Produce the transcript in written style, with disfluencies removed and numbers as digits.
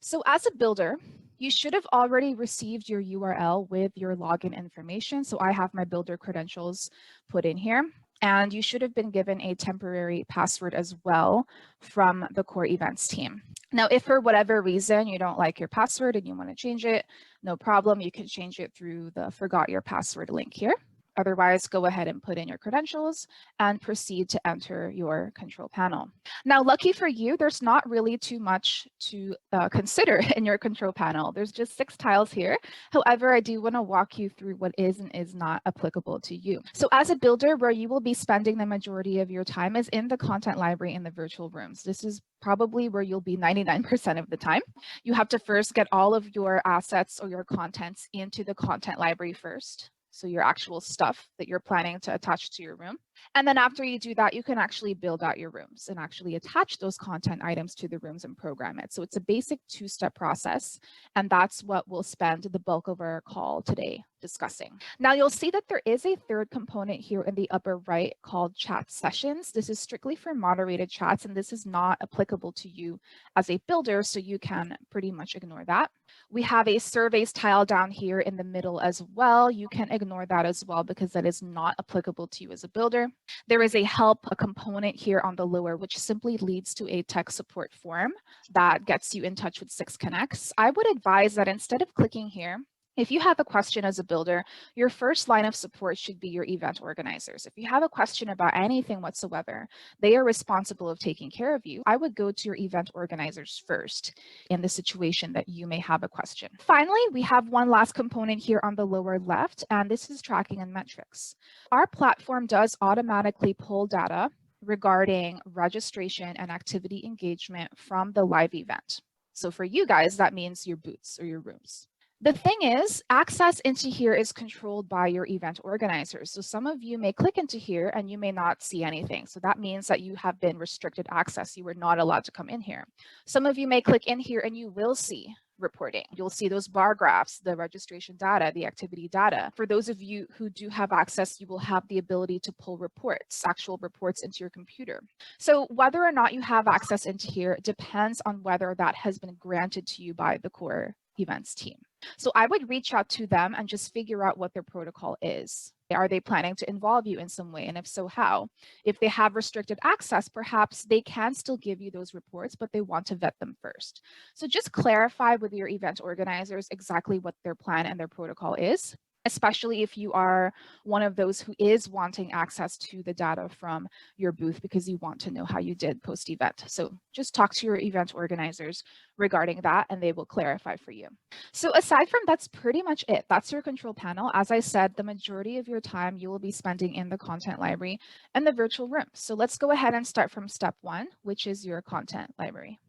So as a builder, you should have already received your URL with your login information. So I have my builder credentials put in here, and you should have been given a temporary password as well from the core events team. Now, if for whatever reason you don't like your password and you want to change it, no problem. You can change it through the forgot your password link here. Otherwise, go ahead and put in your credentials and proceed to enter your control panel. Now, lucky for you, there's not really too much to consider in your control panel. There's just 6 tiles here. However, I do want to walk you through what is and is not applicable to you. So as a builder, where you will be spending the majority of your time is in the content library in the virtual rooms. This is probably where you'll be 99% of the time. You have to first get all of your assets or your contents into the content library first. So your actual stuff that you're planning to attach to your room. And then after you do that, you can actually build out your rooms and actually attach those content items to the rooms and program it. So it's a basic 2-step process. And that's what we'll spend the bulk of our call today discussing. Now you'll see that there is a third component here in the upper right called chat sessions. This is strictly for moderated chats, and this is not applicable to you as a builder, so you can pretty much ignore that. We have a surveys tile down here in the middle as well. You can ignore that as well because that is not applicable to you as a builder. There is a help component here on the lower, which simply leads to a tech support form that gets you in touch with 6Connex. I would advise that instead of clicking here, if you have a question as a builder, your first line of support should be your event organizers. If you have a question about anything whatsoever, they are responsible of taking care of you. I would go to your event organizers first in the situation that you may have a question. Finally, we have one last component here on the lower left, and this is tracking and metrics. Our platform does automatically pull data regarding registration and activity engagement from the live event. So for you guys, that means your booths or your rooms. The thing is, access into here is controlled by your event organizers. So some of you may click into here and you may not see anything. So that means that you have been restricted access. You were not allowed to come in here. Some of you may click in here and you will see reporting. You'll see those bar graphs, the registration data, the activity data. For those of you who do have access, you will have the ability to pull reports, actual reports into your computer. So whether or not you have access into here depends on whether that has been granted to you by the core events team. So I would reach out to them and just figure out what their protocol is. Are they planning to involve you in some way? And if so, how? If they have restricted access, perhaps they can still give you those reports, but they want to vet them first. So just clarify with your event organizers exactly what their plan and their protocol is, especially if you are one of those who is wanting access to the data from your booth because you want to know how you did post-event. So just talk to your event organizers regarding that and they will clarify for you. So aside from that's pretty much it. That's your control panel. As I said, the majority of your time you will be spending in the content library and the virtual room. So let's go ahead and start from step 1, which is your content library.